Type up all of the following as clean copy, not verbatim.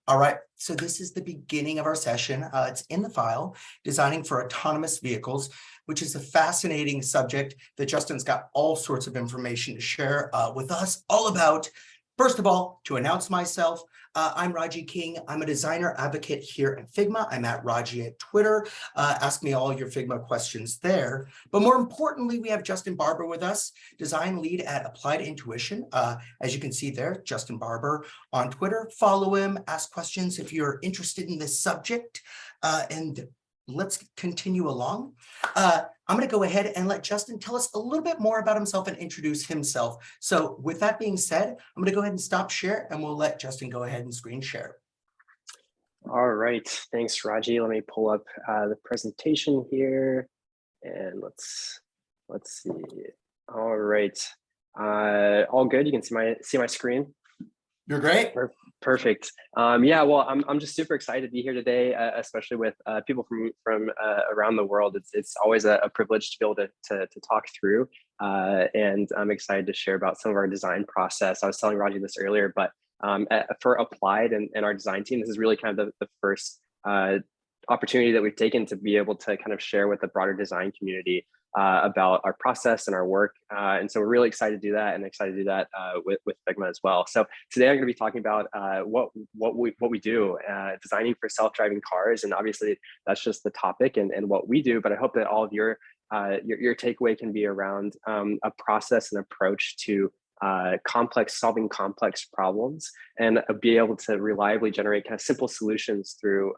All right, so this is the beginning of our session. It's in the file, Designing for Autonomous Vehicles, which is a fascinating subject that Justin's got all sorts of information to share with us all about. First of all, to announce myself, I'm Raji King. I'm a designer advocate here at Figma. I'm at Raji at Twitter. Ask me all your Figma questions there. But more importantly, we have Justin Barber with us, design lead at Applied Intuition. As you can see there, Justin Barber on Twitter. Follow him, ask questions if you're interested in this subject. And let's continue along. I'm going to go ahead and let Justin tell us a little bit more about himself and introduce himself. So with that being said, I'm going to go ahead and stop share and we'll let Justin go ahead and screen share. All right, thanks, Raji. Let me pull up the presentation here and let's see. All right, all good. You can see my screen. You're great. Perfect. Yeah, well, I'm just super excited to be here today, especially with people from around the world. It's always a privilege to be able to talk through, and I'm excited to share about some of our design process. I was telling Raji this earlier, but for Applied and our design team, this is really kind of the first opportunity that we've taken to be able to kind of share with the broader design community about our process and our work. And so we're really excited to do that and excited to do that with Figma as well. So today I'm going to be talking about what we do, designing for self-driving cars. And obviously that's just the topic and what we do, but I hope that all of your takeaway can be around a process and approach to solving complex problems and be able to reliably generate kind of simple solutions through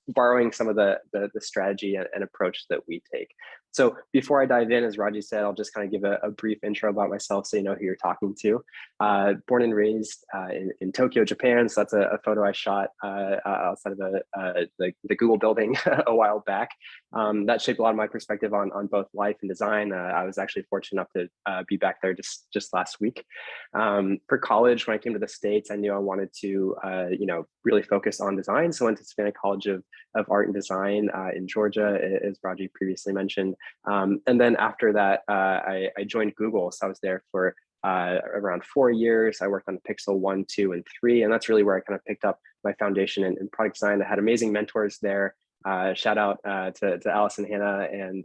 borrowing some of the strategy and approach that we take. So before I dive in, as Raji said, I'll just kind of give a brief intro about myself so you know who you're talking to. Born and raised in Tokyo, Japan. So that's a photo I shot outside of the Google building a while back. That shaped a lot of my perspective on both life and design. I was actually fortunate enough to be back there just last week. For college, when I came to the States, I knew I wanted to really focus on design. So I went to Savannah College of Art and Design in Georgia, as Raji previously mentioned. And then after that, I joined Google. So I was there for around 4 years. I worked on Pixel 1, 2, and 3. And that's really where I kind of picked up my foundation in product design. I had amazing mentors there. Shout out to Alice and Hannah and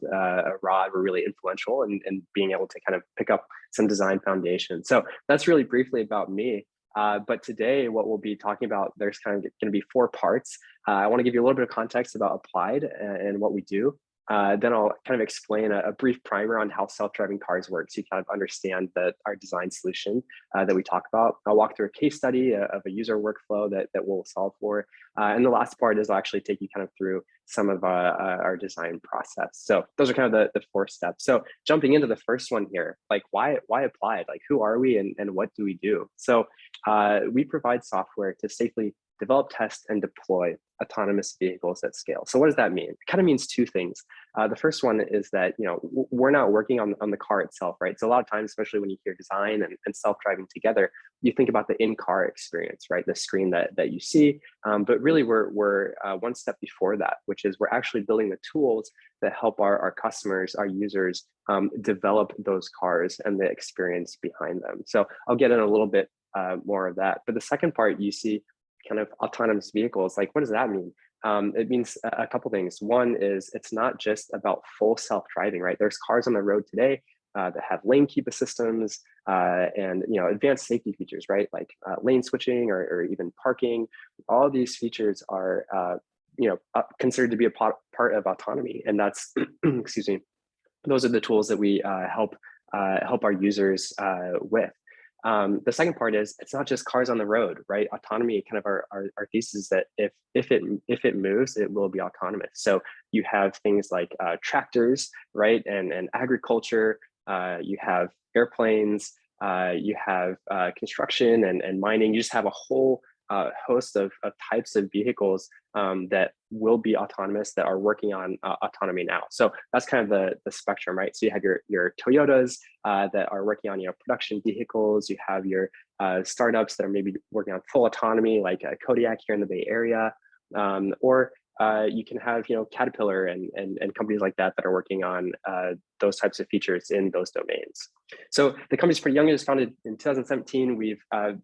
Rod were really influential in being able to kind of pick up some design foundation. So that's really briefly about me. But today, what we'll be talking about, there's kind of going to be 4 parts. I want to give you a little bit of context about Applied and what we do. Then I'll kind of explain a brief primer on how self-driving cars work so you kind of understand our design solution that we talk about. I'll walk through a case study of a user workflow that we'll solve for. And the last part is I'll actually take you kind of through some of our design process. So those are kind of the 4 steps. So jumping into the first one here, like why Applied? Like who are we and what do we do? So we provide software to safely develop, test, and deploy autonomous vehicles at scale. So what does that mean? It kind of means 2 things. The first one is that, we're not working on the car itself, right? So a lot of times, especially when you hear design and self-driving together, you think about the in-car experience, right? The screen that you see. But really, we're one step before that, which is we're actually building the tools that help our customers, our users, develop those cars and the experience behind them. So I'll get in a little bit more of that. But the second part, you see kind of autonomous vehicles. Like, what does that mean? It means a couple things. One is it's not just about full self-driving, right? There's cars on the road today that have lane keep systems and advanced safety features, right? Like lane switching or even parking. All of these features are considered to be a part of autonomy, and that's excuse me. Those are the tools that we help our users with. The second part is it's not just cars on the road, right? Autonomy, kind of our thesis is that if it moves, it will be autonomous. So you have things like tractors, right, and agriculture. You have airplanes. You have construction and mining. You just have a whole host of types of vehicles that will be autonomous that are working on autonomy now. So that's kind of the spectrum, right? So you have your Toyotas that are working on production vehicles. You have your startups that are maybe working on full autonomy, like Kodiak here in the Bay Area, or you can have Caterpillar and companies like that that are working on those types of features in those domains. So the company's pretty young. It was founded in 2017. We've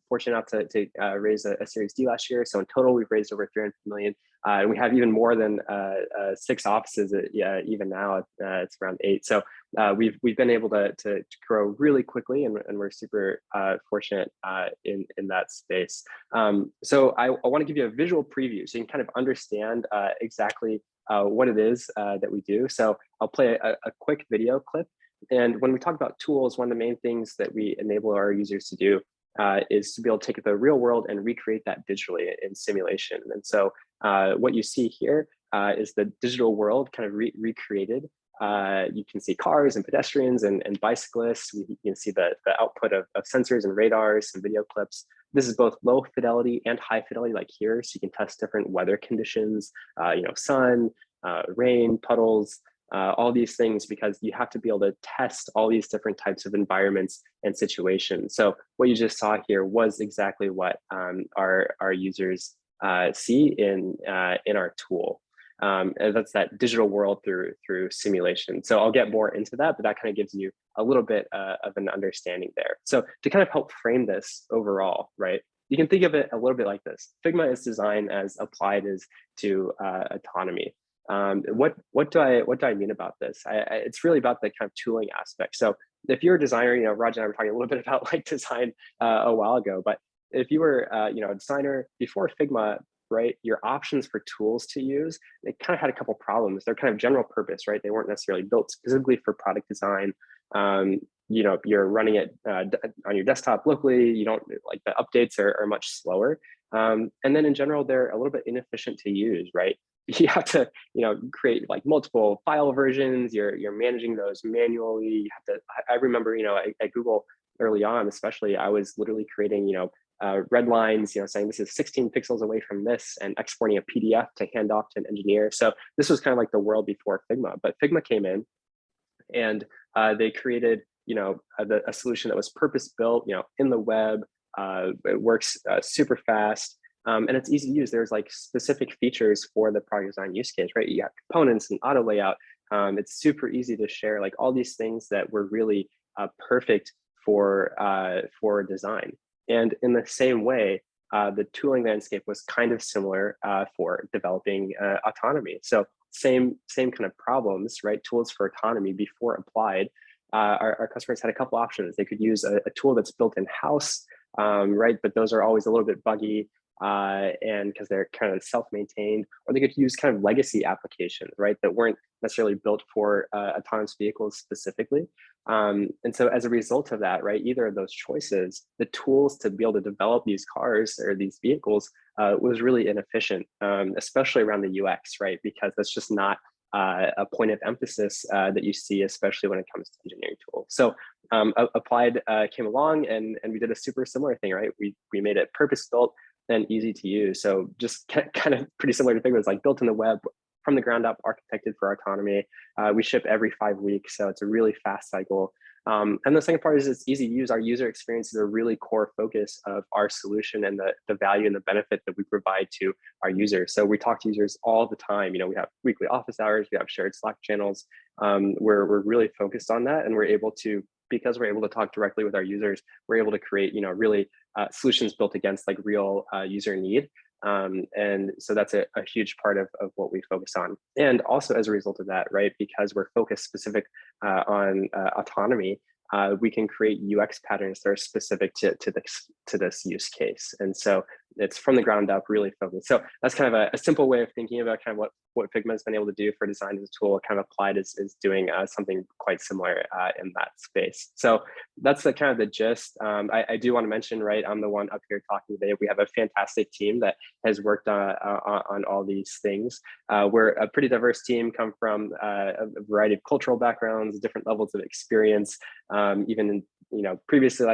fortunate enough to raise a Series D last year. So in total, we've raised over 300 million. And we have even more than 6 offices. Even now, it's around 8. So we've been able to grow really quickly, and we're super fortunate in that space. So I want to give you a visual preview so you can kind of understand exactly what it is that we do. So I'll play a quick video clip. And when we talk about tools, one of the main things that we enable our users to do is to be able to take the real world and recreate that digitally in simulation. And so what you see here is the digital world kind of recreated. You can see cars and pedestrians and bicyclists. You can see the output of sensors and radars and video clips. This is both low fidelity and high fidelity, like here, so you can test different weather conditions, sun, rain, puddles, all these things, because you have to be able to test all these different types of environments and situations. So what you just saw here was exactly what our users see in our tool. And that's that digital world through simulation. So I'll get more into that, but that kind of gives you a little bit of an understanding there. So to kind of help frame this overall, right? You can think of it a little bit like this. Figma is designed as applied as to autonomy. What do I mean about this? It's really about the kind of tooling aspect. So if you're a designer, Raj and I were talking a little bit about like design a while ago, but if you were a designer before Figma, right, your options for tools to use, they kind of had a couple problems. They're kind of general purpose, right? They weren't necessarily built specifically for product design. You're running it on your desktop locally. You don't like the updates are much slower. And then in general, they're a little bit inefficient to use, right? You have to, create like multiple file versions. You're managing those manually. You have to. I remember, at Google early on, especially, I was literally creating, red lines, saying this is 16 pixels away from this, and exporting a PDF to hand off to an engineer. So this was kind of like the world before Figma. But Figma came in, and they created, a solution that was purpose built, in the web. It works super fast. And it's easy to use. There's like specific features for the product design use case, right? You have components and auto layout. It's super easy to share, like all these things that were really perfect for design. And in the same way, the tooling landscape was kind of similar for developing autonomy. So same kind of problems, right? Tools for autonomy before applied. Our customers had a couple options. They could use a tool that's built in-house, right? But those are always a little bit buggy. And because they're kind of self-maintained, or they could use kind of legacy applications, right, that weren't necessarily built for autonomous vehicles specifically. And so as a result of that, right, either of those choices, the tools to be able to develop these cars or these vehicles was really inefficient, especially around the UX, right, because that's just not a point of emphasis that you see, especially when it comes to engineering tools. So Applied came along, and we did a super similar thing, right? We made it purpose-built and easy to use. So just kind of pretty similar to Figma. It's like built in the web from the ground up, architected for autonomy. We ship every 5 weeks, so it's a really fast cycle. And the second part is it's easy to use. Our user experience is a really core focus of our solution and the value and the benefit that we provide to our users. So we talk to users all the time. We have weekly office hours, we have shared Slack channels. We're really focused on that, and we're able to, because we're able to talk directly with our users, we're able to create, really solutions built against like real user need. And so that's a huge part of what we focus on. And also as a result of that, right, because we're focused specific on autonomy, we can create UX patterns that are specific to this use case. And so it's from the ground up, really focused. So that's kind of a simple way of thinking about kind of what Figma has been able to do for design as a tool. Kind of Applied is doing something quite similar in that space. So that's the kind of the gist. I do want to mention, right, I'm the one up here talking today. We have a fantastic team that has worked on all these things. We're a pretty diverse team, come from a variety of cultural backgrounds, different levels of experience, even previously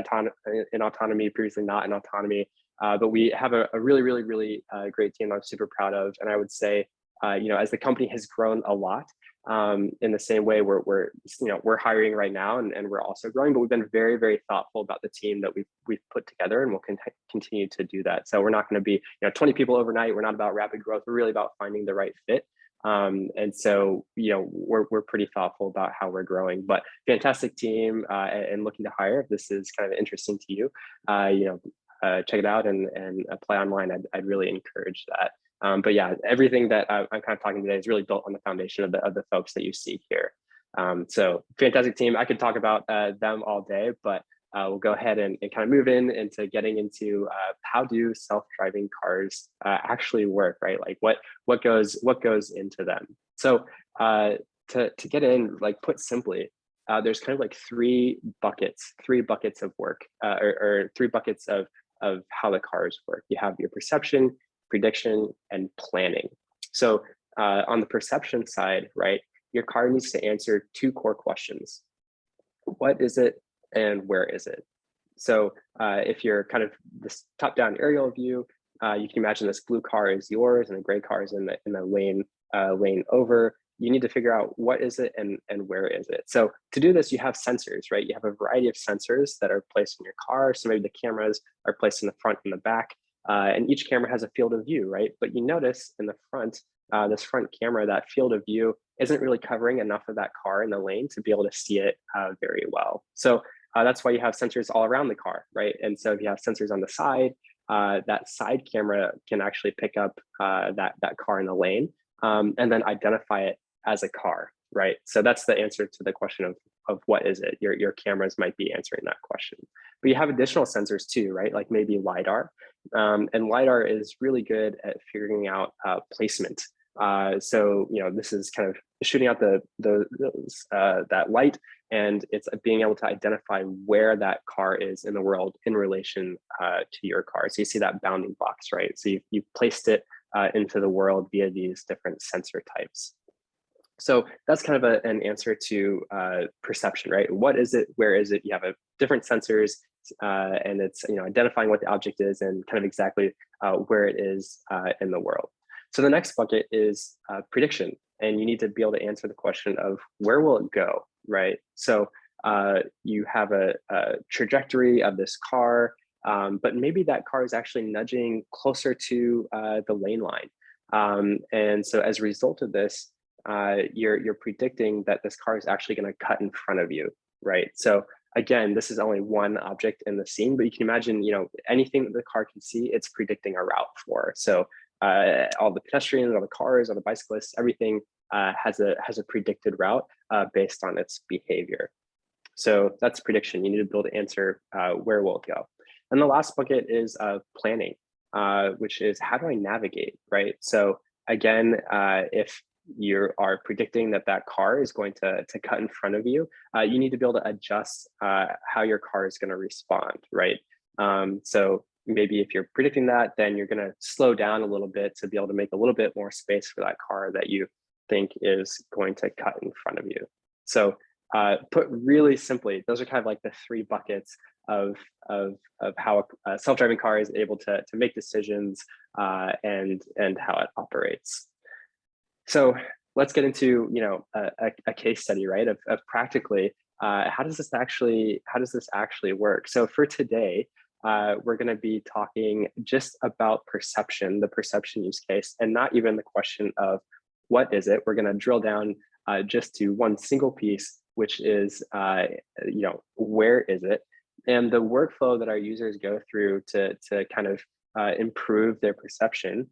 in autonomy, previously not in autonomy. But we have a really, really, really great team I'm super proud of. And I would say, as the company has grown a lot, in the same way we're hiring right now, and we're also growing, but we've been very, very thoughtful about the team that we've put together, and we'll continue to do that. So we're not going to be 20 people overnight. We're not about rapid growth. We're really about finding the right fit And so, we're pretty thoughtful about how we're growing, but fantastic team, and looking to hire. If this is kind of interesting to you, check it out and apply online. I'd really encourage that. But yeah, everything that I'm kind of talking today is really built on the foundation of the folks that you see here. So fantastic team. I could talk about them all day, but we'll go ahead and kind of move into getting into how do self-driving cars actually work, right? Like what goes into them. So to get in, like put simply, there's kind of like three buckets of work, or three buckets of how the cars work. You have your perception, prediction, and planning. So on the perception side, right, your car needs to answer two core questions. What is it and where is it? So if you're kind of this top-down aerial view, you can imagine this blue car is yours and the gray car is in the lane over. You need to figure out what is it and where is it. So to do this, you have sensors, right? You have a variety of sensors that are placed in your car. So maybe the cameras are placed in the front and the back, and each camera has a field of view, right? But you notice in the front, this front camera, that field of view isn't really covering enough of that car in the lane to be able to see it very well. So that's why you have sensors all around the car, right? And so if you have sensors on the side, that side camera can actually pick up that car in the lane, and then identify it as a car, right? So that's the answer to the question of what is it? Your cameras might be answering that question. But you have additional sensors too, right? Like maybe LiDAR. And LiDAR is really good at figuring out placement. So this is kind of shooting out that light, and it's being able to identify where that car is in the world in relation to your car. So you see that bounding box, right? So you've placed it into the world via these different sensor types. So that's kind of an answer to perception, right? What is it? Where is it? You have different sensors, and it's identifying what the object is and kind of exactly where it is in the world. So the next bucket is prediction, and you need to be able to answer the question of where will it go, right? So you have a trajectory of this car, but maybe that car is actually nudging closer to the lane line. And so as a result of this, you're predicting that this car is actually going to cut in front of you, right? So again, this is only one object in the scene, but you can imagine, anything that the car can see, it's predicting a route for. So all the pedestrians, all the cars, all the bicyclists, everything has a predicted route based on its behavior. So that's prediction. You need to be able to answer where will it go. And the last bucket is planning, which is how do I navigate, right? So again, if you are predicting that car is going to cut in front of you, you need to be able to adjust how your car is going to respond, right? So maybe if you're predicting that, then you're going to slow down a little bit to be able to make a little bit more space for that car that you think is going to cut in front of you. So put really simply, those are kind of like the three buckets of how a self-driving car is able to make decisions and how it operates. So let's get into a case study, right? Of practically how does this actually work? So for today, we're going to be talking just about perception, the perception use case, and not even the question of what is it. We're going to drill down just to one single piece, which is where is it, and the workflow that our users go through to kind of improve their perception.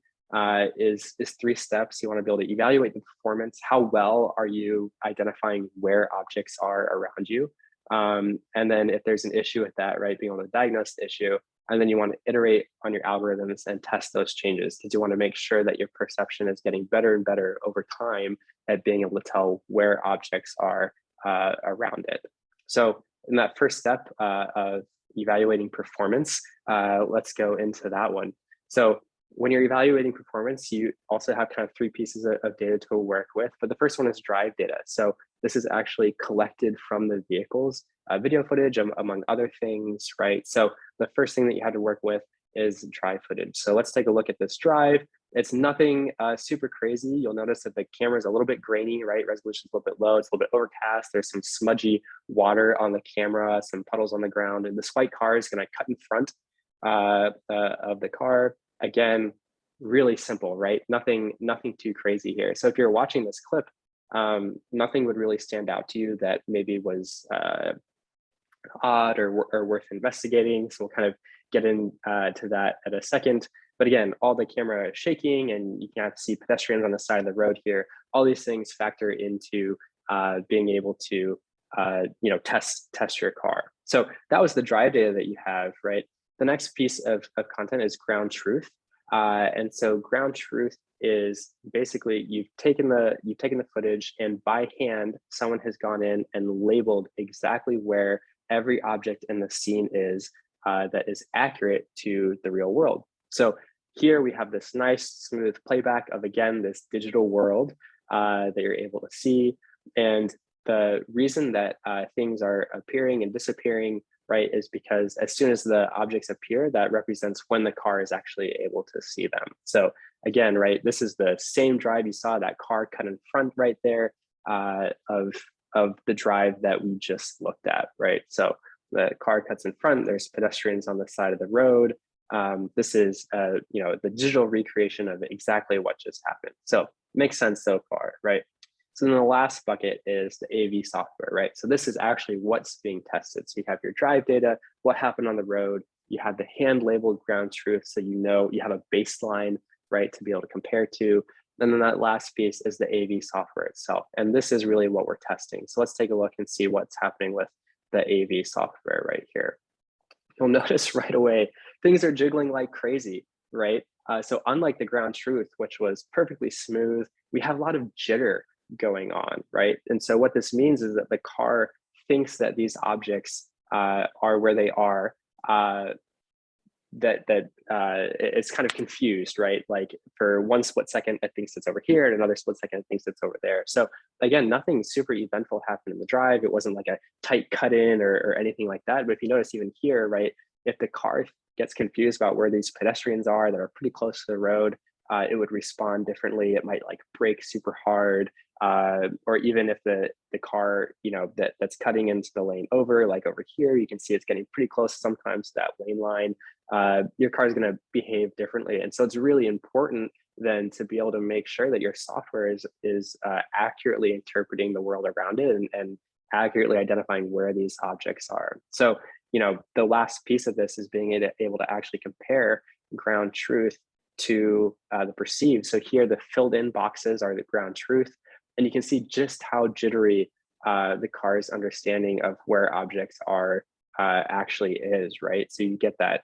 Is three steps. You want to be able to evaluate the performance. How well are you identifying where objects are around you? And then if there's an issue with that, right, being able to diagnose the issue. And then you want to iterate on your algorithms and test those changes, because you want to make sure that your perception is getting better and better over time at being able to tell where objects are around it. So in that first step of evaluating performance, let's go into that one. So when you're evaluating performance, you also have kind of three pieces of data to work with. But the first one is drive data. So this is actually collected from the vehicles, video footage, among other things, right? So the first thing that you had to work with is drive footage. So let's take a look at this drive. It's nothing super crazy. You'll notice that the camera is a little bit grainy, right? Resolution is a little bit low. It's a little bit overcast. There's some smudgy water on the camera, some puddles on the ground. And this white car is going to cut in front of the car. Again, really simple, right? Nothing too crazy here. So if you're watching this clip, nothing would really stand out to you that maybe was odd or worth investigating. So we'll kind of get into that at a second. But again, all the camera is shaking and you can see pedestrians on the side of the road here. All these things factor into being able to test your car. So that was the drive data that you have, right? The next piece of content is ground truth. And so ground truth is basically you've taken the footage, and by hand, someone has gone in and labeled exactly where every object in the scene is that is accurate to the real world. So here we have this nice smooth playback of, again, this digital world that you're able to see. And the reason that things are appearing and disappearing, right, is because as soon as the objects appear, that represents when the car is actually able to see them. So again, right, this is the same drive you saw, that car cut in front right there of the drive that we just looked at, right? So the car cuts in front, there's pedestrians on the side of the road. This is the digital recreation of exactly what just happened. So makes sense so far, right? So then the last bucket is the AV software, right? So this is actually what's being tested. So you have your drive data, what happened on the road, you have the hand labeled ground truth, so you know you have a baseline, right, to be able to compare to. And then that last piece is the AV software itself. And this is really what we're testing. So let's take a look and see what's happening with the AV software right here. You'll notice right away, things are jiggling like crazy, right? So unlike the ground truth, which was perfectly smooth, we have a lot of jitter going on, right? And so what this means is that the car thinks that these objects are where they are, it's kind of confused, right? Like for one split second, it thinks it's over here, and another split second, it thinks it's over there. So again, nothing super eventful happened in the drive. It wasn't like a tight cut in or anything like that. But if you notice even here, right, if the car gets confused about where these pedestrians are that are pretty close to the road, it would respond differently. It might like brake super hard, or even if the car, that's cutting into the lane over, like over here, you can see it's getting pretty close sometimes to that lane line. Your car is going to behave differently. And so it's really important then to be able to make sure that your software is accurately interpreting the world around it and accurately identifying where these objects are. So, the last piece of this is being able to actually compare ground truth to the perceived. So here the filled in boxes are the ground truth, and you can see just how jittery the car's understanding of where objects are actually is, right? So you get that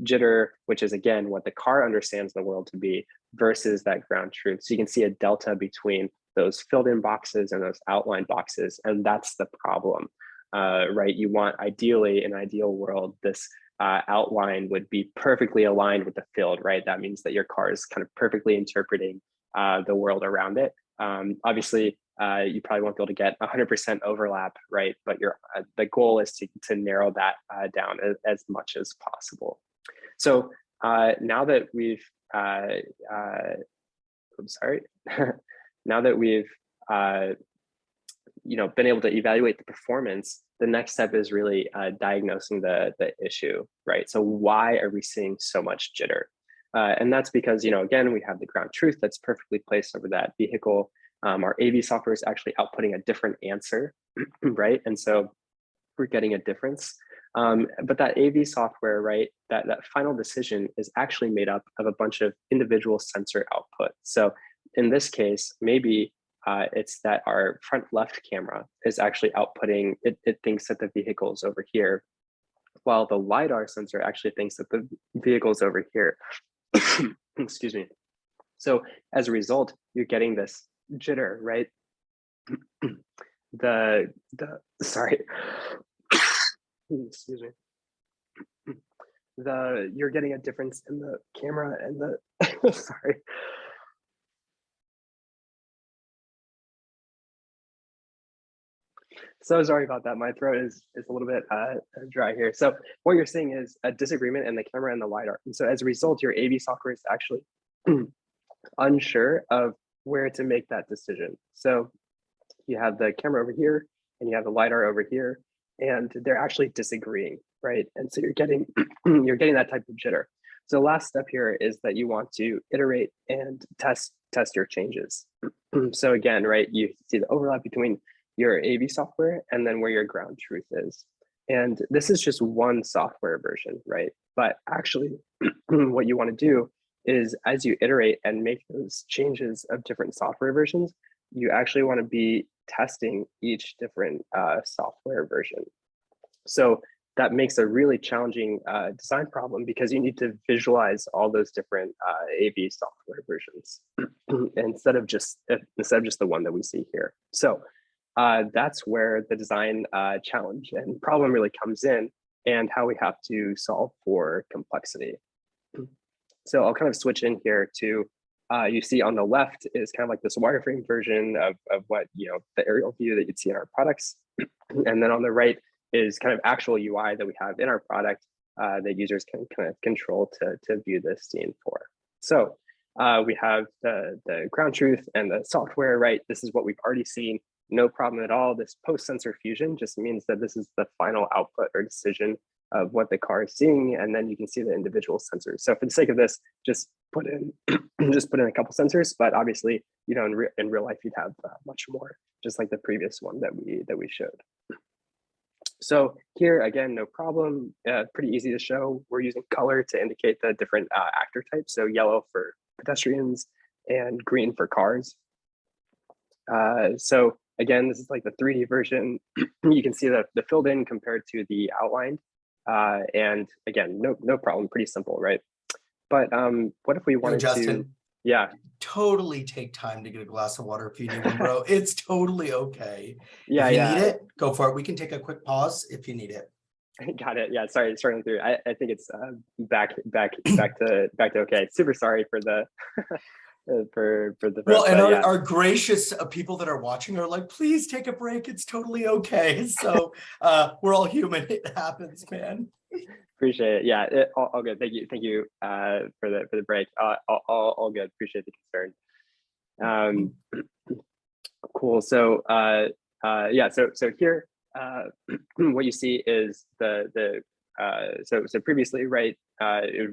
jitter, which is again what the car understands the world to be, versus that ground truth. So you can see a delta between those filled in boxes and those outline boxes, and that's the problem, right? You want, ideally, in an ideal world, this outline would be perfectly aligned with the field, right? That means that your car is kind of perfectly interpreting the world around it. Obviously, you probably won't be able to get 100% overlap, right? But the goal is to narrow that down as much as possible. So now that we've, I'm sorry, now that we've been able to evaluate the performance, the next step is really diagnosing the issue, right? So why are we seeing so much jitter? And that's because, again, we have the ground truth that's perfectly placed over that vehicle. Our AV software is actually outputting a different answer, right? And so we're getting a difference. But that AV software, right, that final decision is actually made up of a bunch of individual sensor outputs. So in this case, maybe it's that our front left camera is actually outputting, it thinks that the vehicle is over here, while the LiDAR sensor actually thinks that the vehicle is over here. Excuse me. So as a result, you're getting this jitter, right? Sorry. Excuse me. You're getting a difference in the camera and the sorry. So sorry about that. My throat is a little bit dry here. So what you're seeing is a disagreement in the camera and the LiDAR. And so as a result, your AV software is actually unsure of where to make that decision. So you have the camera over here and you have the LiDAR over here, and they're actually disagreeing, right? And so you're getting you're getting that type of jitter. So the last step here is that you want to iterate and test your changes. So again, right, you see the overlap between your AV software and then where your ground truth is. And this is just one software version, right? But actually, what you want to do is as you iterate and make those changes of different software versions, you actually want to be testing each different software version. So that makes a really challenging design problem because you need to visualize all those different AV software versions instead of just the one that we see here. So that's where the design challenge and problem really comes in, and how we have to solve for complexity. So I'll kind of switch in here to, you see on the left is kind of like this wireframe version of what, the aerial view that you'd see in our products. And then on the right is kind of actual UI that we have in our product that users can kind of control to view this scene for. So we have the ground truth and the software, right? This is what we've already seen. No problem at all. This post-sensor fusion just means that this is the final output or decision of what the car is seeing, and then you can see the individual sensors. So for the sake of this, just put in a couple sensors, but obviously, in real life, you'd have much more, just like the previous one that we showed. So here again, no problem. Pretty easy to show. We're using color to indicate the different actor types. So yellow for pedestrians and green for cars. So again, this is like the 3D version. You can see the filled in compared to the outlined. And again, no problem, pretty simple, right? But what if we wanted Justin, to, yeah. Totally take time to get a glass of water if you need one, bro. It's totally okay. Yeah, if you yeah. need it, go for it. We can take a quick pause if you need it. Got it. Yeah, sorry, starting through. I think it's back to okay. Super sorry for the for the well, and yeah. our gracious people that are watching are like, please take a break. It's totally okay. So we're all human. It happens, man. Appreciate it. Yeah, all good. Thank you for the break. All good. Appreciate the concern. Cool. So yeah. So here, what you see is so previously, right?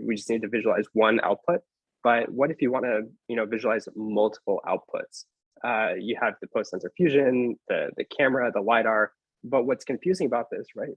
We just need to visualize one output. But what if you want to, visualize multiple outputs? You have the post sensor fusion, the camera, the LiDAR. But what's confusing about this, right,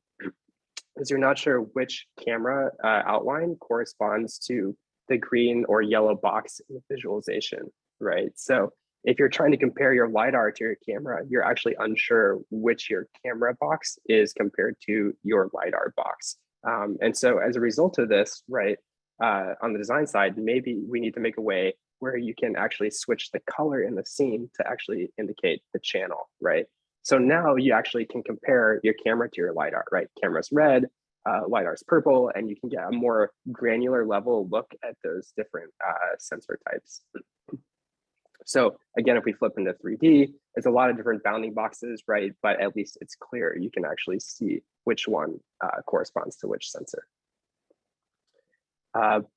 is you're not sure which camera outline corresponds to the green or yellow box in the visualization, right? So if you're trying to compare your LiDAR to your camera, you're actually unsure which your camera box is compared to your LiDAR box. And so as a result of this, right, on the design side, maybe we need to make a way where you can actually switch the color in the scene to actually indicate the channel, right? So now you actually can compare your camera to your LiDAR, right? Camera's red, LiDAR's purple, and you can get a more granular level look at those different sensor types. So again, if we flip into 3D, it's a lot of different bounding boxes, right? But at least it's clear. You can actually see which one corresponds to which sensor.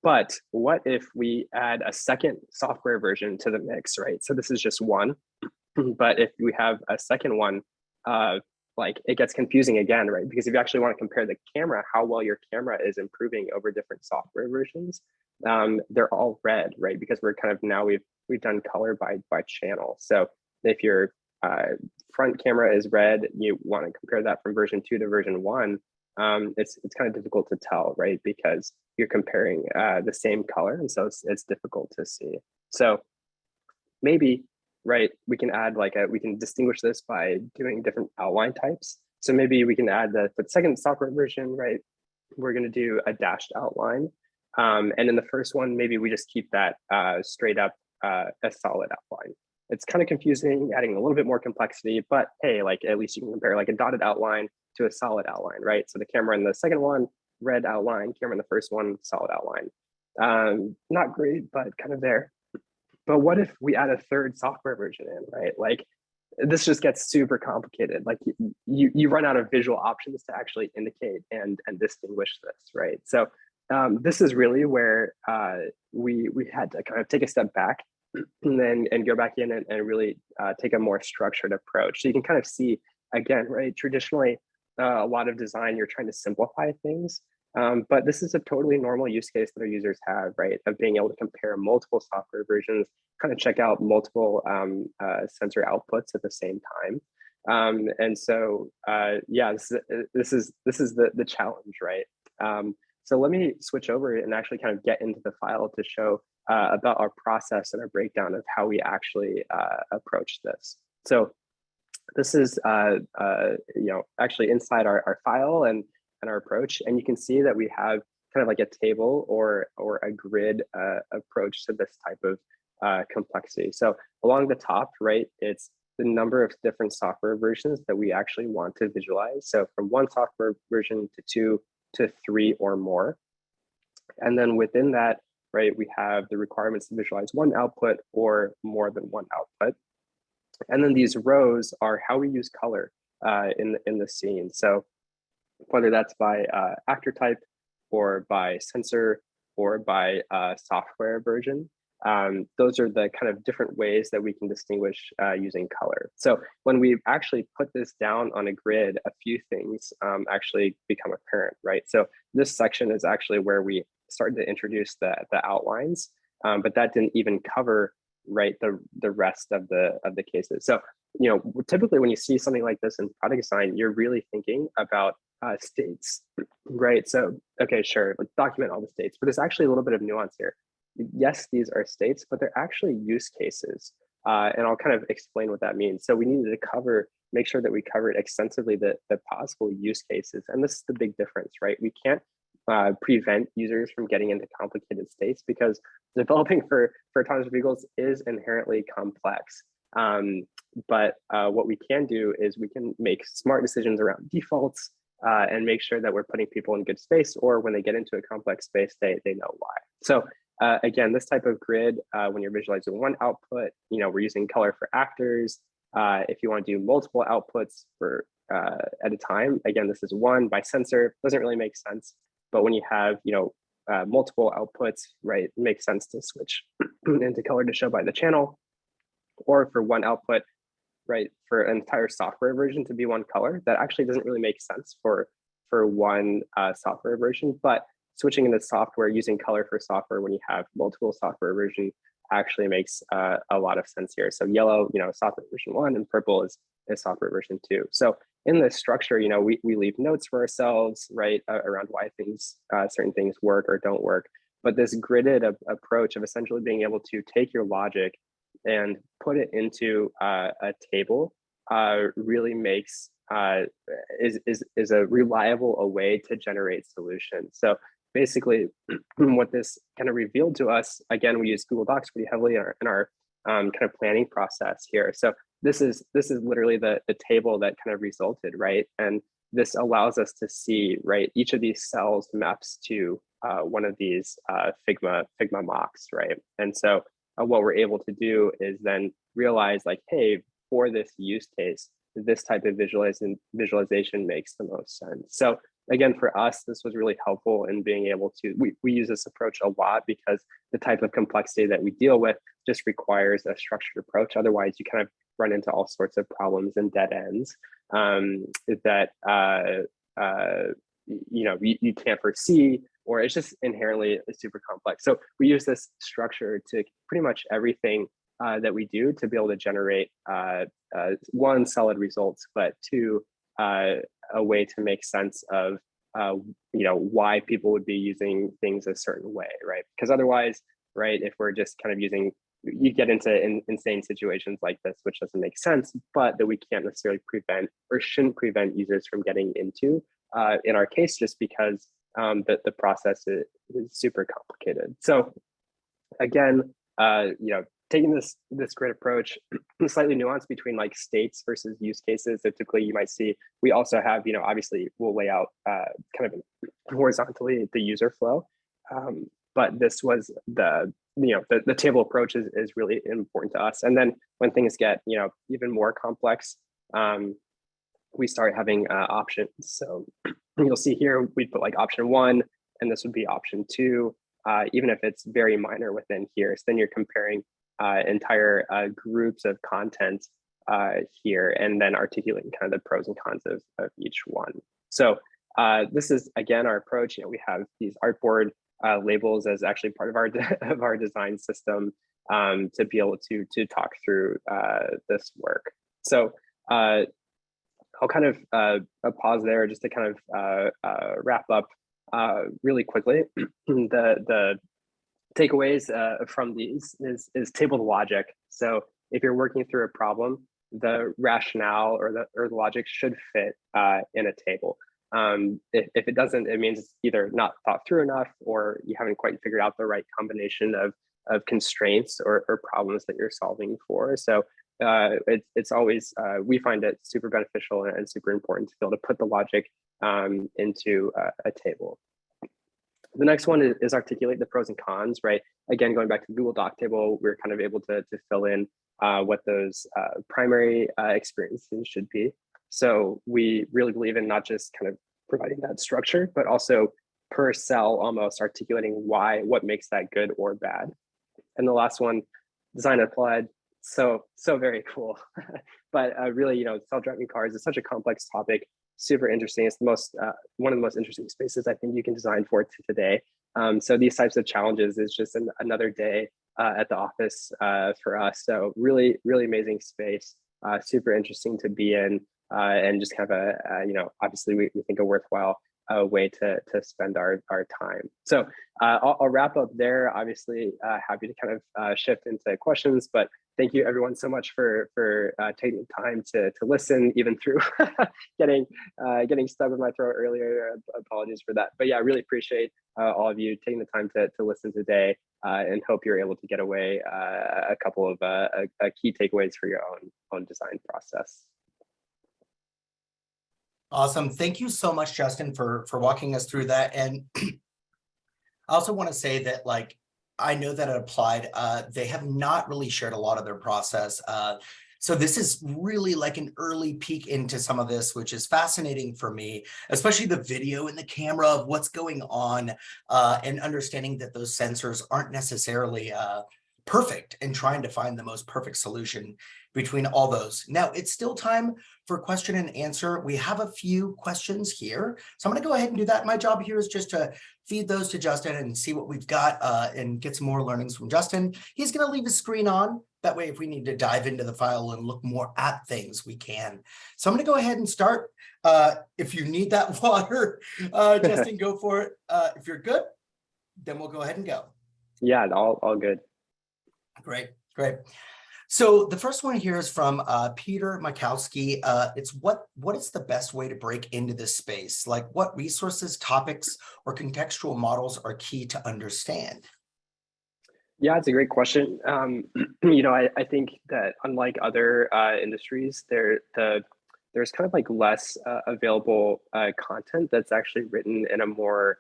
But what if we add a second software version to the mix, right? So this is just one, but if we have a second one, like it gets confusing again, right? Because if you actually want to compare the camera, how well your camera is improving over different software versions, they're all red, right? Because we're kind of now we've done color by channel. So if your front camera is red, you want to compare that from version 2 to version 1, it's kind of difficult to tell, right? Because you're comparing the same color, and so it's difficult to see. So maybe, right, we can add we can distinguish this by doing different outline types. So maybe we can add the second software version, right? We're going to do a dashed outline, and in the first one, maybe we just keep that straight up a solid outline. It's kind of confusing, adding a little bit more complexity, but hey, at least you can compare a dotted outline to a solid outline, right? So the camera in the second one, red outline, camera in the first one, solid outline. Not great, but kind of there. But what if we add a third software version in, right? This just gets super complicated. You run out of visual options to actually indicate and distinguish this, right? So this is really where we had to kind of take a step back and go back in and really take a more structured approach. So you can kind of see, again, right, traditionally, a lot of design, you're trying to simplify things. But this is a totally normal use case that our users have, right? Of being able to compare multiple software versions, kind of check out multiple sensor outputs at the same time. And so, yeah, this is the challenge, right? So let me switch over and actually kind of get into the file to show about our process and our breakdown of how we actually approach this. So this is, actually inside our file and our approach, and you can see that we have kind of like a table or a grid approach to this type of complexity. So along the top, right, it's the number of different software versions that we actually want to visualize. So from 1 software version to 2 to 3 or more. And then within that, right, we have the requirements to visualize 1 output or more than 1 output. And then these rows are how we use color in the scene. So whether that's by actor type or by sensor or by software version, those are the kind of different ways that we can distinguish using color. So when we actually put this down on a grid, a few things actually become apparent, right? So this section is actually where we started to introduce the outlines, but that didn't even cover, right, the rest of the cases. So, you know, typically when you see something like this in product design, you're really thinking about states, right? So, okay, sure, let's document all the states, but there's actually a little bit of nuance here. Yes, these are states, but they're actually use cases. And I'll kind of explain what that means. So we needed to make sure that we covered extensively the possible use cases. And this is the big difference, right? We can't prevent users from getting into complicated states because developing for autonomous vehicles is inherently complex. But what we can do is we can make smart decisions around defaults and make sure that we're putting people in good space, or when they get into a complex space, they know why. So again, this type of grid, when you're visualizing 1 output, you know, we're using color for actors. If you want to do multiple outputs for at a time, again, this is 1 by sensor, doesn't really make sense. But when you have, you know, multiple outputs, right, it makes sense to switch into color to show by the channel, or for 1 output, right, for an entire software version to be 1 color. That actually doesn't really make sense for 1 software version, but switching into software, using color for software when you have multiple software version actually makes a lot of sense here. So yellow, you know, software version 1, and purple is software version 2. So in this structure, you know, we leave notes for ourselves, right, around why certain things work or don't work. But this gridded approach of essentially being able to take your logic and put it into a table really makes is a reliable way to generate solutions. So basically, what this kind of revealed to us, again, we use Google Docs pretty heavily in our kind of planning process here. So this is literally the table that kind of resulted, right? And this allows us to see, right, each of these cells maps to one of these Figma mocks, right? And so what we're able to do is then realize, like, hey, for this use case, this type of visualization makes the most sense. So again, for us, this was really helpful in being able to, we use this approach a lot because the type of complexity that we deal with just requires a structured approach. Otherwise, you kind of run into all sorts of problems and dead ends that you know, you can't foresee, or it's just inherently super complex. So we use this structure to pretty much everything that we do to be able to generate 1, solid results, but 2, a way to make sense of you know, why people would be using things a certain way, right? Because otherwise, right, if we're just kind of using, you get into insane situations like this, which doesn't make sense, but that we can't necessarily prevent or shouldn't prevent users from getting into, in our case, just because the process is super complicated. So again, you know, taking this grid approach, slightly nuanced between like states versus use cases that typically you might see. We also have, you know, obviously we'll lay out kind of horizontally the user flow, but this was the table approach is really important to us. And then when things get, you know, even more complex, we start having options. So you'll see here we put like option 1, and this would be option 2, even if it's very minor within here. So then you're comparing entire groups of content here, and then articulating kind of the pros and cons of each one. So This is, again, our approach. We have these artboard labels as actually part of our of our design system to be able to talk through this work. So I'll kind of pause there just to kind of wrap up really quickly. The takeaways from these is tabled logic. So if you're working through a problem, the rationale or the logic should fit in a table. If it doesn't, it means it's either not thought through enough, or you haven't quite figured out the right combination of constraints or problems that you're solving for. So it's always, we find it super beneficial and super important to be able to put the logic into a table. The next one is articulate the pros and cons, right? Again, going back to the Google Doc table, we're kind of able to fill in what those primary experiences should be. So we really believe in not just kind of providing that structure, but also per cell almost articulating what makes that good or bad. And the last one, design applied. So very cool. But really, self-driving cars is such a complex topic, super interesting. It's the most one of the most interesting spaces I think you can design for today. So these types of challenges is just another day at the office for us. So really, really amazing space, super interesting to be in, and just kind of obviously we think a worthwhile way to spend our time. So I'll wrap up there. Obviously, happy to kind of shift into questions, but thank you everyone so much for taking the time to listen, even through getting stuck with my throat earlier. Apologies for that. But yeah, I really appreciate all of you taking the time to listen today, and hope you're able to get away a couple of key takeaways for your own design process. Awesome. Thank you so much, Justin, for walking us through that. And I also want to say that, like, I know that at Applied, they have not really shared a lot of their process. So this is really like an early peek into some of this, which is fascinating for me, especially the video and the camera of what's going on, and understanding that those sensors aren't necessarily perfect, and trying to find the most perfect solution between all those. Now, it's still time for question and answer. We have a few questions here, so I'm going to go ahead and do that. My job here is just to feed those to Justin and see what we've got, and get some more learnings from Justin. He's going to leave his screen on. That way, if we need to dive into the file and look more at things, we can. So I'm going to go ahead and start. If you need that water, Justin, go for it. If you're good, then we'll go ahead and go. Yeah, all good. Great. So the first one here is from Peter Makowski. It's what is the best way to break into this space? Like, what resources, topics, or contextual models are key to understand? Yeah, it's a great question. I think that unlike other industries, there's kind of like less available content that's actually written in a more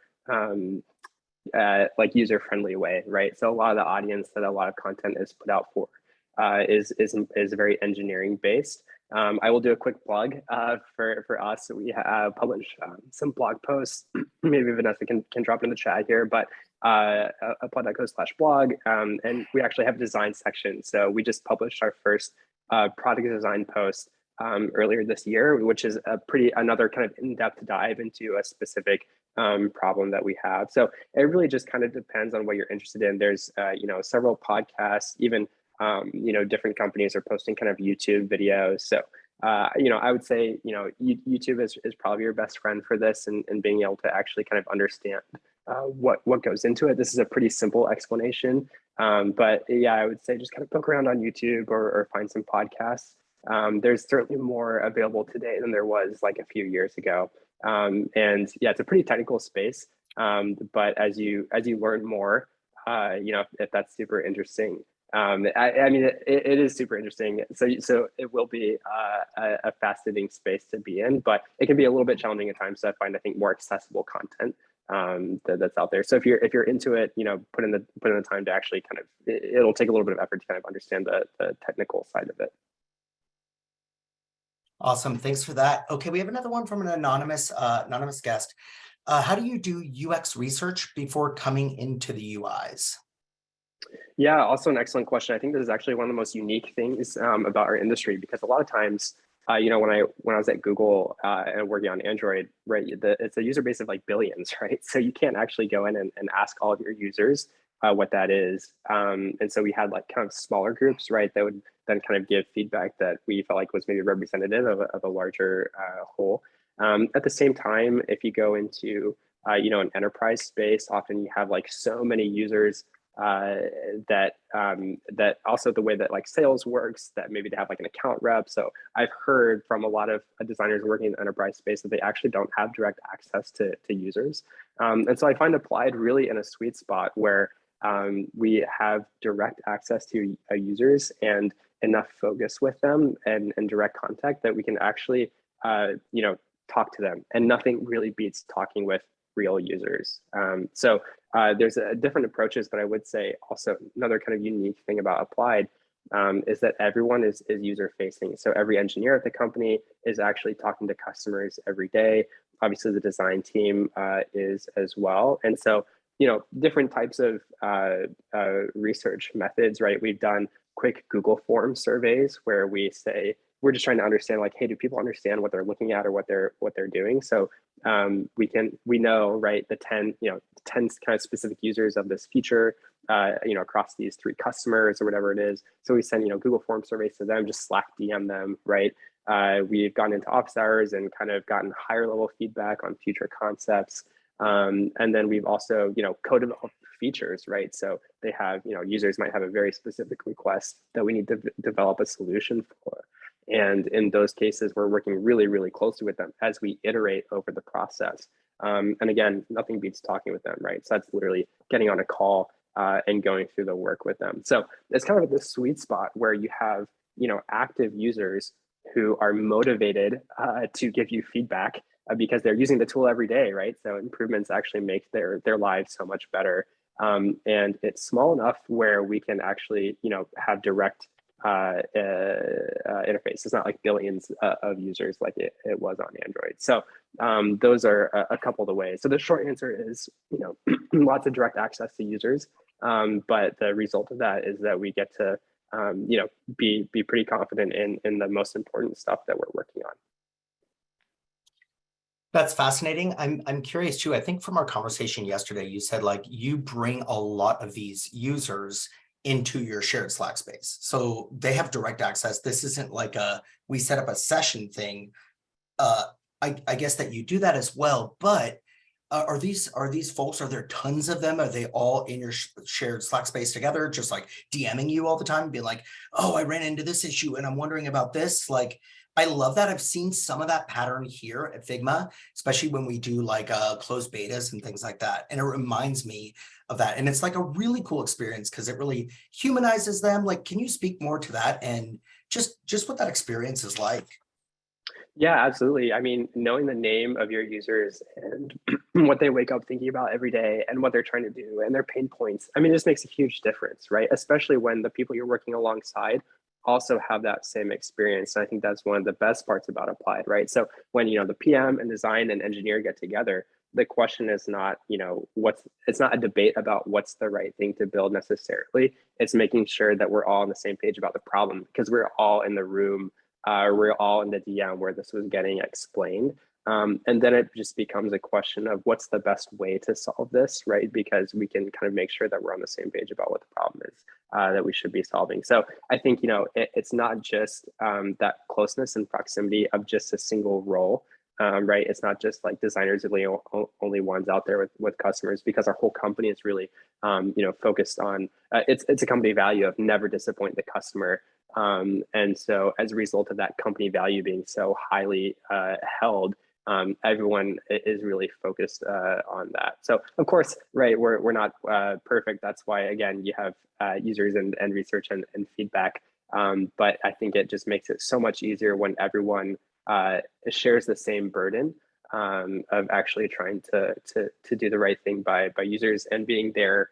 like user-friendly way, right? So a lot of the audience that a lot of content is put out for is very engineering based. I will do a quick plug for us. We publish some blog posts. Maybe Vanessa can drop it in the chat here, but applaud.co/blog, and we actually have a design section. So we just published our first product design post earlier this year, which is another kind of in-depth dive into a specific problem that we have. So it really just kind of depends on what you're interested in. There's several podcasts, even different companies are posting kind of YouTube videos. So I would say YouTube is probably your best friend for this, and being able to actually kind of understand what goes into it. This is a pretty simple explanation, but yeah, I would say just kind of poke around on YouTube or find some podcasts. There's certainly more available today than there was like a few years ago. And yeah, it's a pretty technical space. But as you learn more, if that's super interesting. I mean, it is super interesting. So it will be a fascinating space to be in, but it can be a little bit challenging at times. So I find, I think, more accessible content that's out there. So if you're into it, put in the time to actually kind of, it'll take a little bit of effort to kind of understand the technical side of it. Awesome. Thanks for that. Okay, we have another one from an anonymous guest. How do you do UX research before coming into the UIs? Yeah, also an excellent question. I think this is actually one of the most unique things about our industry, because a lot of times when I was at Google and working on Android, right, it's a user base of like billions, right? So you can't actually go in and ask all of your users what that is. And so we had like kind of smaller groups, right, that would then kind of give feedback that we felt like was maybe representative of a larger whole. At the same time, if you go into an enterprise space, often you have like so many users uh, that also the way that like sales works, that maybe they have like an account rep. So I've heard from a lot of designers working in the enterprise space that they actually don't have direct access to users. And so I find Applied really in a sweet spot where we have direct access to users and enough focus with them and direct contact that we can actually talk to them. And nothing really beats talking with real users. So there's different approaches, but I would say also another kind of unique thing about Applied is that everyone is user facing. So every engineer at the company is actually talking to customers every day. Obviously, the design team is as well. And so, different types of research methods, right? We've done quick Google Form surveys where we say, we're just trying to understand, like, hey, do people understand what they're looking at or what they're doing? So we know, right, the 10 kind of specific users of this feature, across these 3 customers or whatever it is. So we send Google Form surveys to them, just Slack DM them, right? We've gone into office hours and kind of gotten higher level feedback on future concepts. And then we've also co-developed features, right? So they have users might have a very specific request that we need to develop a solution for. And in those cases, we're working really, really closely with them as we iterate over the process. And again, nothing beats talking with them, right? So that's literally getting on a call and going through the work with them. So it's kind of this sweet spot where you have, active users who are motivated to give you feedback because they're using the tool every day, right? So improvements actually make their lives so much better. And it's small enough where we can actually, have direct interface. It's not like billions of users like it was on Android. So those are a couple of the ways. So the short answer is, lots of direct access to users. But the result of that is that we get to, be pretty confident in the most important stuff that we're working on. That's fascinating. I'm curious too. I think from our conversation yesterday, you said like you bring a lot of these users into your shared Slack space. So they have direct access. This isn't like we set up a session thing. I guess that you do that as well, but are these folks, are there tons of them? Are they all in your shared Slack space together, just like DMing you all the time, being like, oh, I ran into this issue and I'm wondering about this? Like, I love that. I've seen some of that pattern here at Figma, especially when we do like closed betas and things like that. And it reminds me of that. And it's like a really cool experience because it really humanizes them. Like, can you speak more to that and just what that experience is like? Yeah, absolutely. I mean, knowing the name of your users and what they wake up thinking about every day and what they're trying to do and their pain points, I mean, it just makes a huge difference, right? Especially when the people you're working alongside also have that same experience. And I think that's one of the best parts about Applied, right? So when, the PM and design and engineer get together, the question is not, it's not a debate about what's the right thing to build necessarily. It's making sure that we're all on the same page about the problem because we're all in the room, we're all in the DM where this was getting explained. And then it just becomes a question of what's the best way to solve this, right? Because we can kind of make sure that we're on the same page about what the problem is that we should be solving. So I think, it's not just that closeness and proximity of just a single role, right? It's not just like designers are the only ones out there with customers because our whole company is really, focused on, it's a company value of never disappoint the customer. And so as a result of that company value being so highly held, everyone is really focused on that. So of course, right, we're not perfect. That's why, again, you have users and research and feedback. But I think it just makes it so much easier when everyone shares the same burden of actually trying to do the right thing by users and being there.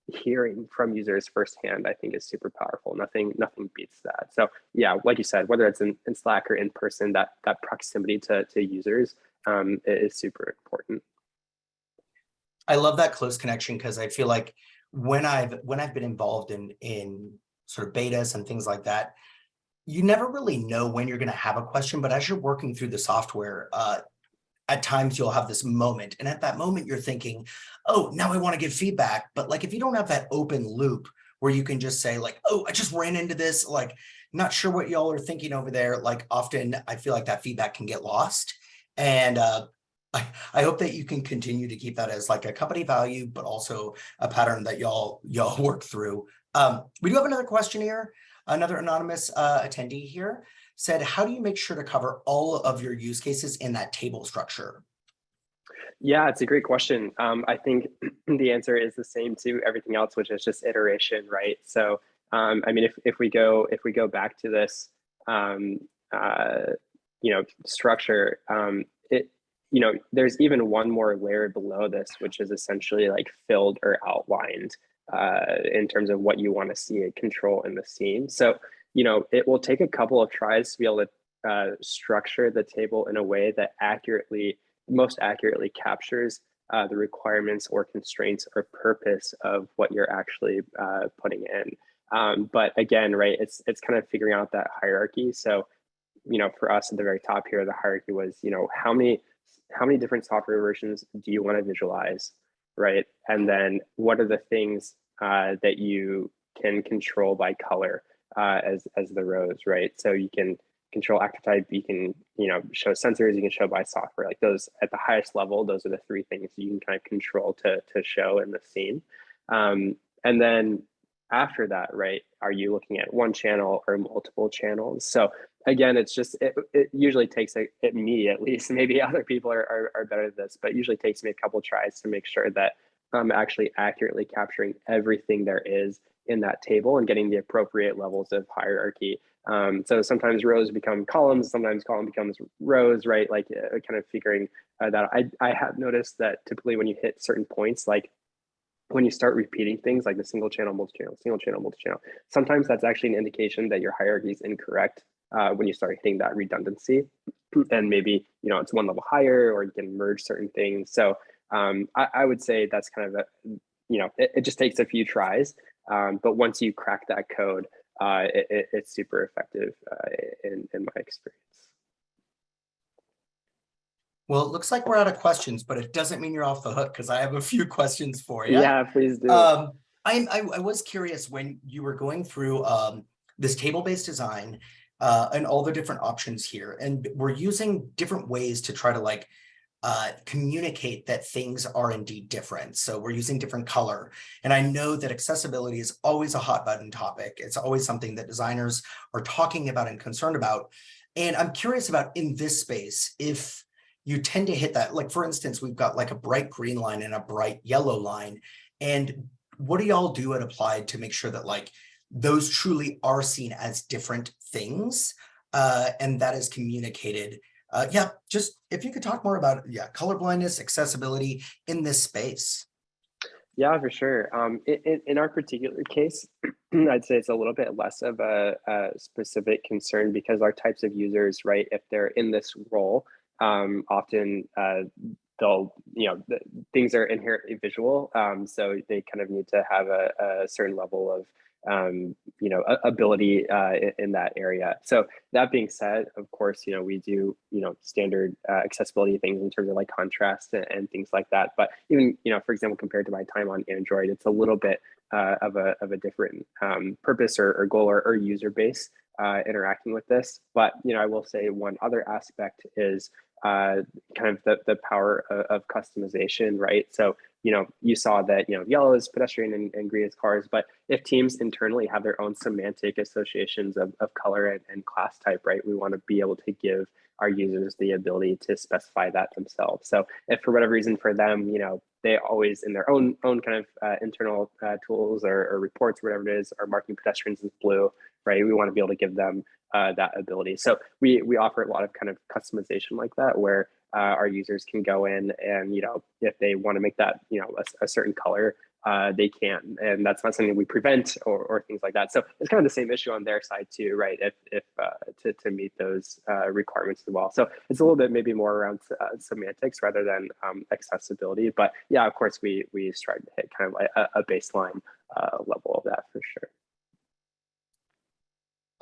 Hearing from users firsthand, I think is super powerful. Nothing beats that. So yeah, like you said, whether it's in Slack or in person, that proximity to users is super important. I love that close connection because I feel like when I've been involved in sort of betas and things like that, you never really know when you're going to have a question, but as you're working through the software, at times you'll have this moment. And at that moment, you're thinking, oh, now I want to give feedback. But like, if you don't have that open loop where you can just say like, oh, I just ran into this, like, not sure what y'all are thinking over there. Like often I feel like that feedback can get lost. And I hope that you can continue to keep that as like a company value, but also a pattern that y'all work through. We do have another question here. Another anonymous attendee here said, how do you make sure to cover all of your use cases in that table structure? Yeah, it's a great question. I think the answer is the same to everything else, which is just iteration, right? So, I mean, if we go back to this, um, uh, structure, there's even one more layer below this, which is essentially like filled or outlined in terms of what you want to see it control in the scene. So, it will take a couple of tries to be able to structure the table in a way that most accurately captures the requirements or constraints or purpose of what you're actually putting in. But again, right, it's kind of figuring out that hierarchy. So, for us at the very top here, the hierarchy was, how many different software versions do you want to visualize, right? And then what are the things that you can control by color as the rows, right? So you can control actor type, you can show sensors, you can show by software. Like those at the highest level, those are the three things you can kind of control to show in the scene. And then after that, right, are you looking at one channel or multiple channels? So again, it's just it usually takes me at least, maybe other people are better at this, but usually takes me a couple tries to make sure that I'm actually accurately capturing everything there is in that table and getting the appropriate levels of hierarchy. So sometimes rows become columns, sometimes column becomes rows, right? Like kind of figuring that. I have noticed that typically when you hit certain points, like when you start repeating things like the single channel, multi-channel, single channel, multi-channel, sometimes that's actually an indication that your hierarchy is incorrect when you start hitting that redundancy. And maybe, it's one level higher or you can merge certain things. So I would say that's kind of it just takes a few tries. But once you crack that code, it's super effective in my experience. Well, it looks like we're out of questions, but it doesn't mean you're off the hook because I have a few questions for you. Yeah, please do. I was curious when you were going through this table-based design and all the different options here, and we're using different ways to try to like communicate that things are indeed different. So we're using different color. And I know that accessibility is always a hot button topic. It's always something that designers are talking about and concerned about. And I'm curious about in this space, if you tend to hit that, like for instance, we've got like a bright green line and a bright yellow line. And what do y'all do at Applied to make sure that like those truly are seen as different things and that is communicated? Yeah, just if you could talk more about color blindness, accessibility in this space. Yeah, for sure. In our particular case, I'd say it's a little bit less of a specific concern because our types of users, right, if they're in this role, often they'll, things are inherently visual. So they kind of need to have a certain level of, ability in that area. So that being said, of course, we do, standard accessibility things in terms of like contrast and things like that. But even, for example, compared to my time on Android, it's a little bit of a different purpose or goal or user base interacting with this. But, I will say one other aspect is kind of the power of customization, right? So, you saw that, yellow is pedestrian and green is cars, but if teams internally have their own semantic associations of color and class type, right, we want to be able to give our users the ability to specify that themselves. So if for whatever reason for them, they always in their own kind of internal tools or reports, whatever it is, are marking pedestrians as blue, right? We want to be able to give them that ability. So we offer a lot of kind of customization like that, where our users can go in and, if they want to make that, a certain color, they can, and that's not something we prevent or things like that. So it's kind of the same issue on their side too, right? If to meet those requirements as well. So it's a little bit maybe more around semantics rather than accessibility. But yeah, of course, we strive to hit kind of like a baseline level of that for sure.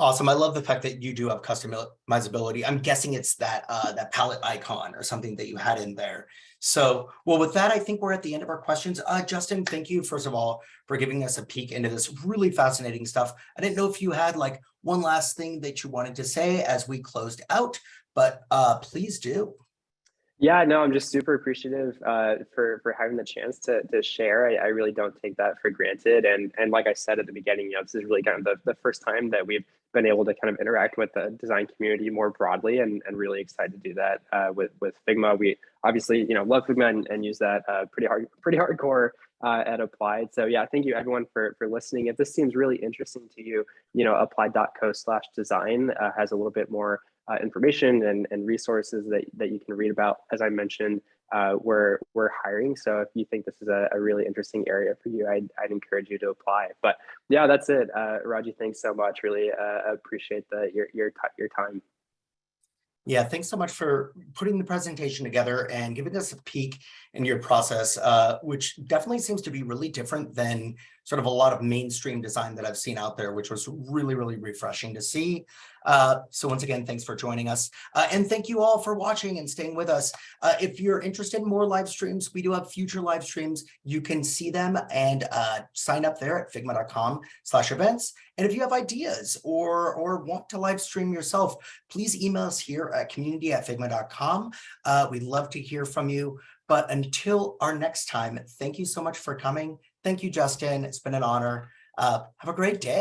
Awesome. I love the fact that you do have customizability. I'm guessing it's that that palette icon or something that you had in there. So, well, with that, I think we're at the end of our questions. Justin, thank you, first of all, for giving us a peek into this really fascinating stuff. I didn't know if you had like one last thing that you wanted to say as we closed out, but please do. Yeah, no, I'm just super appreciative for having the chance to share. I really don't take that for granted. And like I said at the beginning, this is really kind of the first time that we've been able to kind of interact with the design community more broadly, and really excited to do that with Figma. We obviously love Figma and use that pretty hardcore at Applied. So yeah, thank you everyone for listening. If this seems really interesting to you, applied.co/design has a little bit more information and resources that you can read about. As I mentioned, we're hiring. So if you think this is a really interesting area for you, I'd encourage you to apply. But yeah, that's it. Raji, thanks so much. Really appreciate your time. Yeah, thanks so much for putting the presentation together and giving us a peek in your process, which definitely seems to be really different than sort of a lot of mainstream design that I've seen out there, which was really, really refreshing to see. So once again, thanks for joining us. And thank you all for watching and staying with us. If you're interested in more live streams, we do have future live streams. You can see them and sign up there at figma.com/events. And if you have ideas or want to live stream yourself, please email us here at community@figma.com. We'd love to hear from you. But until our next time, thank you so much for coming. Thank you, Justin. It's been an honor. Have a great day.